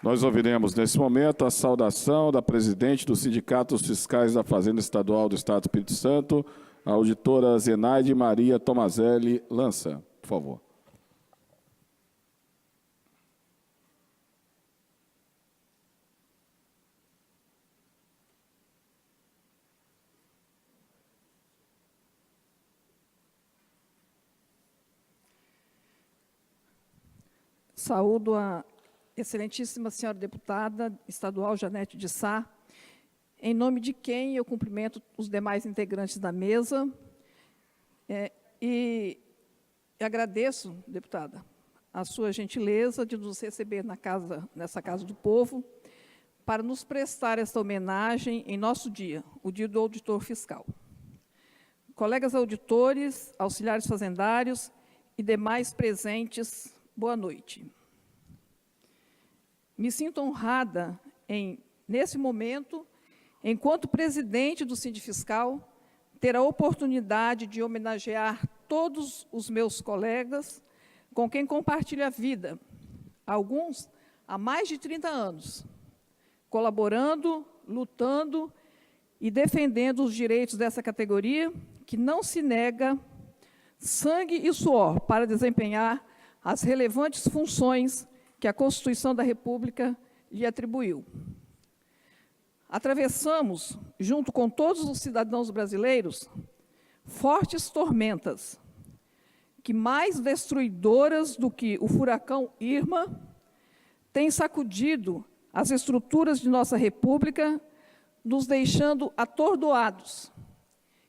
Nós ouviremos, nesse momento, a saudação da presidente do Sindicato dos Fiscais da Fazenda Estadual do Estado do Espírito Santo, a auditora Zenaide Maria Tomazelli Lança. Por favor. Saúdo a excelentíssima senhora deputada estadual Janete de Sá, em nome de quem eu cumprimento os demais integrantes da mesa e agradeço, deputada, a sua gentileza de nos receber nessa Casa do Povo para nos prestar esta homenagem em nosso dia, o Dia do Auditor Fiscal. Colegas auditores, auxiliares fazendários e demais presentes, boa noite. Me sinto honrada nesse momento, enquanto presidente do Sindifiscal, ter a oportunidade de homenagear todos os meus colegas com quem compartilho a vida, alguns há mais de 30 anos, colaborando, lutando e defendendo os direitos dessa categoria que não se nega sangue e suor para desempenhar as relevantes funções que a Constituição da República lhe atribuiu. Atravessamos, junto com todos os cidadãos brasileiros, fortes tormentas, que mais destruidoras do que o furacão Irma, têm sacudido as estruturas de nossa República, nos deixando atordoados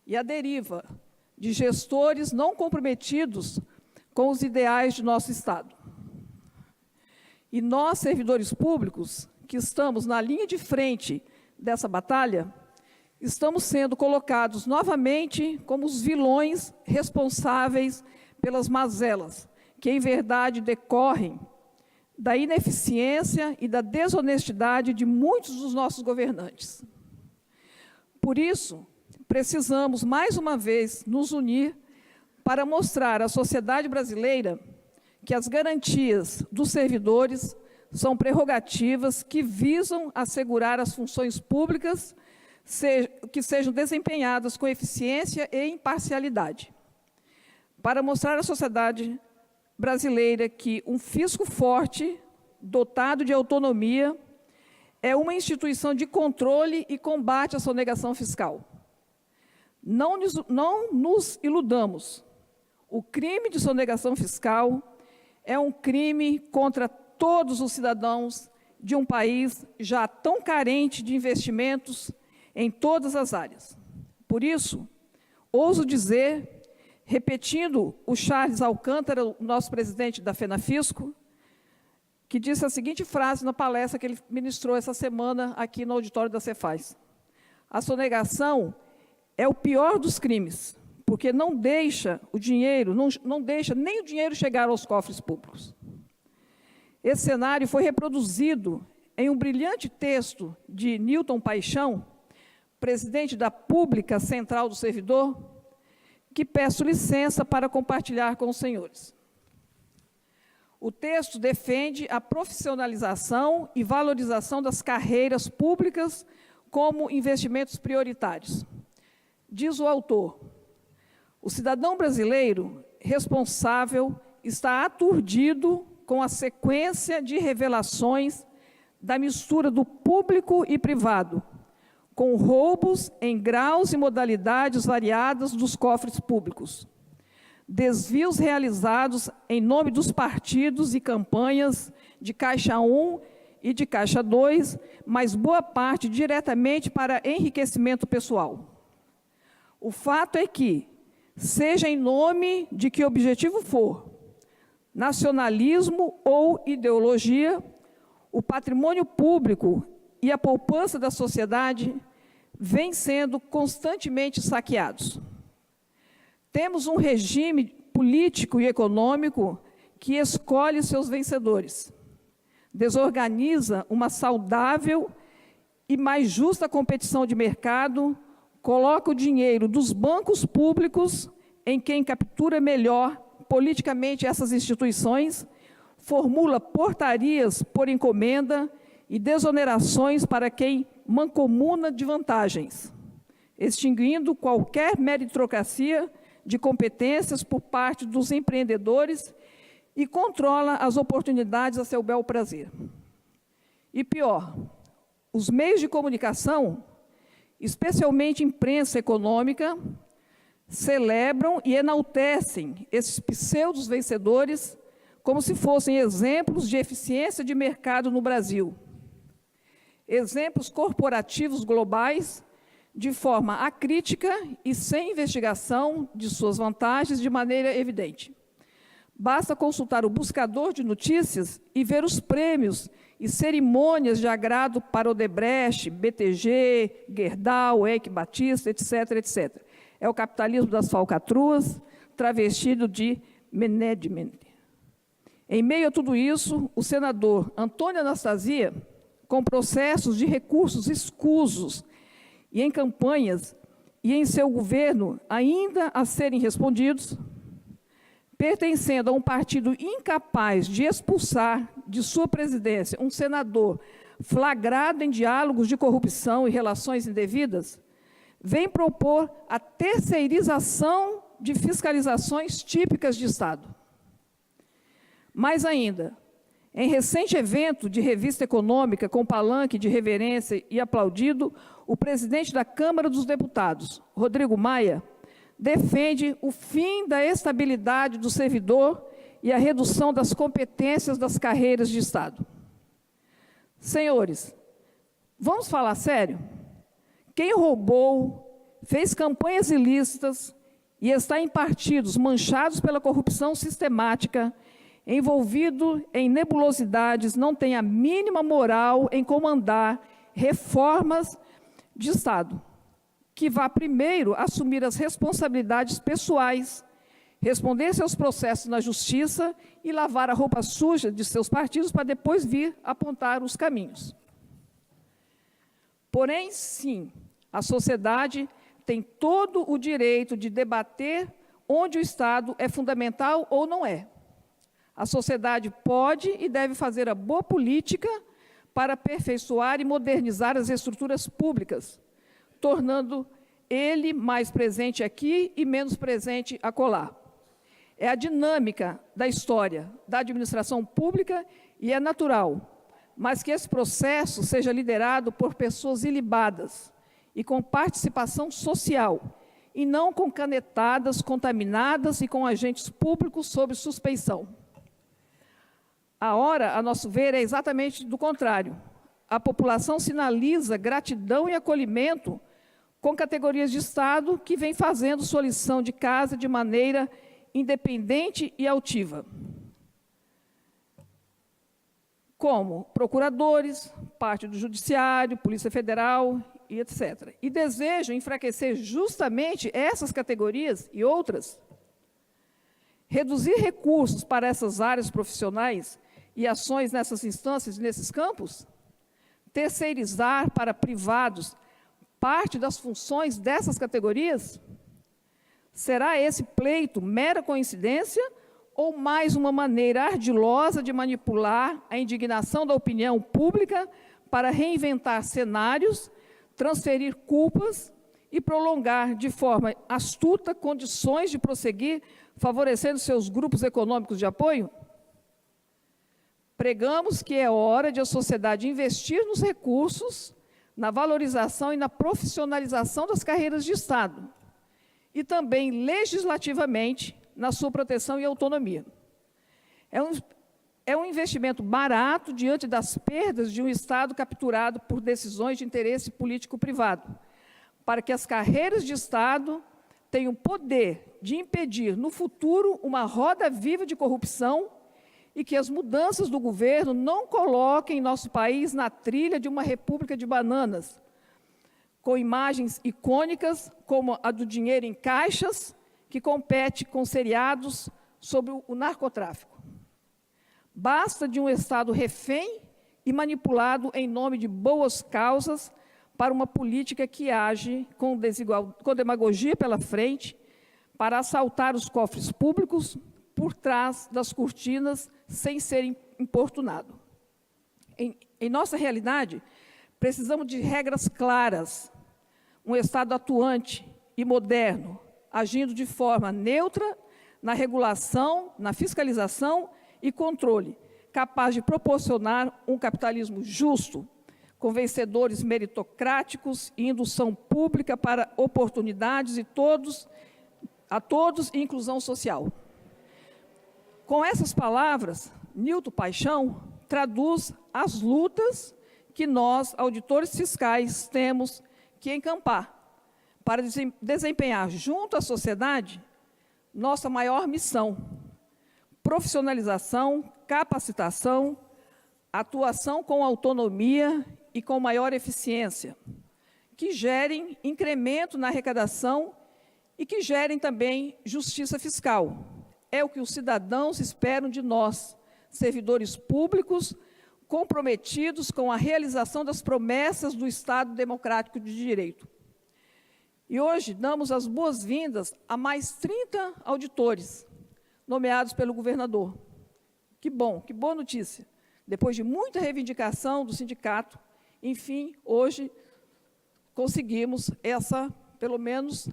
e à deriva de gestores não comprometidos com os ideais de nosso Estado. E nós, servidores públicos, que estamos na linha de frente dessa batalha, estamos sendo colocados novamente como os vilões responsáveis pelas mazelas, que em verdade decorrem da ineficiência e da desonestidade de muitos dos nossos governantes. Por isso, precisamos, mais uma vez, nos unir para mostrar à sociedade brasileira que as garantias dos servidores são prerrogativas que visam assegurar as funções públicas que sejam desempenhadas com eficiência e imparcialidade. Para mostrar à sociedade brasileira que um fisco forte, dotado de autonomia, é uma instituição de controle e combate à sonegação fiscal. Não nos iludamos. O crime de sonegação fiscal é um crime contra todos os cidadãos de um país já tão carente de investimentos em todas as áreas. Por isso, ouso dizer, repetindo o Charles Alcântara, o nosso presidente da FENAFISCO, que disse a seguinte frase na palestra que ele ministrou essa semana aqui no auditório da Cefaz: a sonegação é o pior dos crimes, porque não deixa o dinheiro, não deixa nem o dinheiro chegar aos cofres públicos. Esse cenário foi reproduzido em um brilhante texto de Newton Paixão, presidente da Pública Central do Servidor, que peço licença para compartilhar com os senhores. O texto defende a profissionalização e valorização das carreiras públicas como investimentos prioritários. Diz o autor: o cidadão brasileiro responsável está aturdido com a sequência de revelações da mistura do público e privado, com roubos em graus e modalidades variadas dos cofres públicos, desvios realizados em nome dos partidos e campanhas de Caixa 1 e de Caixa 2, mas boa parte diretamente para enriquecimento pessoal. O fato é que, seja em nome de que objetivo for, nacionalismo ou ideologia, o patrimônio público e a poupança da sociedade vêm sendo constantemente saqueados. Temos um regime político e econômico que escolhe seus vencedores, desorganiza uma saudável e mais justa competição de mercado, coloca o dinheiro dos bancos públicos em quem captura melhor politicamente essas instituições, formula portarias por encomenda e desonerações para quem mancomuna de vantagens, extinguindo qualquer meritocracia de competências por parte dos empreendedores e controla as oportunidades a seu bel prazer. E pior, os meios de comunicação, especialmente imprensa econômica, celebram e enaltecem esses pseudos vencedores como se fossem exemplos de eficiência de mercado no Brasil, exemplos corporativos globais, de forma acrítica e sem investigação de suas vantagens de maneira evidente. Basta consultar o buscador de notícias e ver os prêmios e cerimônias de agrado para Odebrecht, BTG, Gerdau, Eike Batista, etc., etc. É o capitalismo das falcatruas, travestido de management. Em meio a tudo isso, o senador Antônio Anastasia, com processos de recursos escusos e em campanhas e em seu governo ainda a serem respondidos, pertencendo a um partido incapaz de expulsar de sua presidência um senador flagrado em diálogos de corrupção e relações indevidas, vem propor a terceirização de fiscalizações típicas de Estado. Mais ainda, em recente evento de revista econômica com palanque de reverência e aplaudido, o presidente da Câmara dos Deputados, Rodrigo Maia, defende o fim da estabilidade do servidor e a redução das competências das carreiras de Estado. Senhores, vamos falar sério? Quem roubou, fez campanhas ilícitas e está em partidos manchados pela corrupção sistemática, envolvido em nebulosidades, não tem a mínima moral em comandar reformas de Estado, que vá primeiro assumir as responsabilidades pessoais, responder seus processos na justiça e lavar a roupa suja de seus partidos para depois vir apontar os caminhos. Porém, sim, a sociedade tem todo o direito de debater onde o Estado é fundamental ou não é. A sociedade pode e deve fazer a boa política para aperfeiçoar e modernizar as estruturas públicas, tornando ele mais presente aqui e menos presente acolá. É a dinâmica da história da administração pública e é natural, mas que esse processo seja liderado por pessoas ilibadas e com participação social, e não com canetadas contaminadas e com agentes públicos sob suspeição. A hora, a nosso ver, é exatamente do contrário. A população sinaliza gratidão e acolhimento com categorias de Estado que vêm fazendo sua lição de casa de maneira independente e altiva. Como procuradores, parte do Judiciário, Polícia Federal e etc. E desejam enfraquecer justamente essas categorias e outras. Reduzir recursos para essas áreas profissionais e ações nessas instâncias e nesses campos, terceirizar para privados parte das funções dessas categorias? Será esse pleito mera coincidência ou mais uma maneira ardilosa de manipular a indignação da opinião pública para reinventar cenários, transferir culpas e prolongar de forma astuta condições de prosseguir, favorecendo seus grupos econômicos de apoio? Pregamos que é hora de a sociedade investir nos recursos, na valorização e na profissionalização das carreiras de Estado, e também legislativamente na sua proteção e autonomia. É um investimento barato diante das perdas de um Estado capturado por decisões de interesse político-privado, para que as carreiras de Estado tenham poder de impedir, no futuro, uma roda viva de corrupção e que as mudanças do governo não coloquem nosso país na trilha de uma república de bananas, com imagens icônicas como a do dinheiro em caixas, que compete com seriados sobre o narcotráfico. Basta de um Estado refém e manipulado em nome de boas causas para uma política que age com demagogia pela frente, para assaltar os cofres públicos por trás das cortinas sem ser importunado. Em nossa realidade, precisamos de regras claras, um Estado atuante e moderno, agindo de forma neutra na regulação, na fiscalização e controle, capaz de proporcionar um capitalismo justo, com vencedores meritocráticos e indução pública para oportunidades a todos e inclusão social. Com essas palavras, Nilton Paixão traduz as lutas que nós, auditores fiscais, temos que encampar para desempenhar junto à sociedade nossa maior missão: profissionalização, capacitação, atuação com autonomia e com maior eficiência, que gerem incremento na arrecadação e que gerem também justiça fiscal. É o que os cidadãos esperam de nós, servidores públicos comprometidos com a realização das promessas do Estado Democrático de Direito. E hoje damos as boas-vindas a mais 30 auditores nomeados pelo governador. Que bom, que boa notícia. Depois de muita reivindicação do sindicato, enfim, hoje conseguimos pelo menos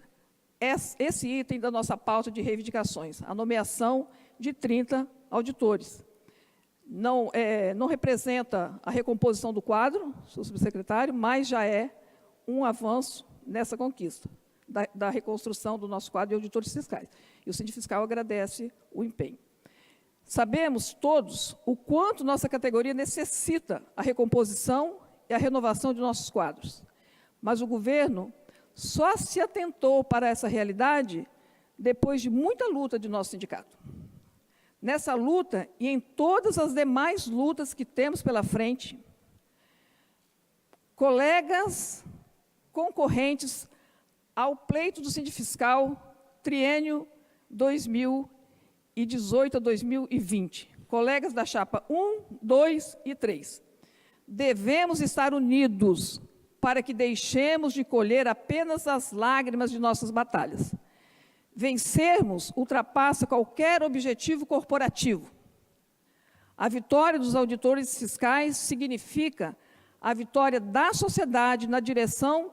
esse item da nossa pauta de reivindicações, a nomeação de 30 auditores. Não representa a recomposição do quadro, senhor subsecretário, mas já é um avanço nessa conquista da reconstrução do nosso quadro de auditores fiscais. E o Sindifiscal agradece o empenho. Sabemos todos o quanto nossa categoria necessita a recomposição e a renovação de nossos quadros, mas o governo só se atentou para essa realidade depois de muita luta de nosso sindicato. Nessa luta e em todas as demais lutas que temos pela frente, colegas concorrentes ao pleito do Sindifiscal triênio 2018 a 2020, colegas da chapa 1, 2 e 3, devemos estar unidos para que deixemos de colher apenas as lágrimas de nossas batalhas. Vencermos ultrapassa qualquer objetivo corporativo. A vitória dos auditores fiscais significa a vitória da sociedade na direção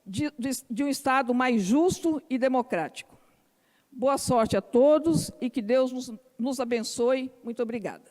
de um Estado mais justo e democrático. Boa sorte a todos e que Deus nos abençoe. Muito obrigada.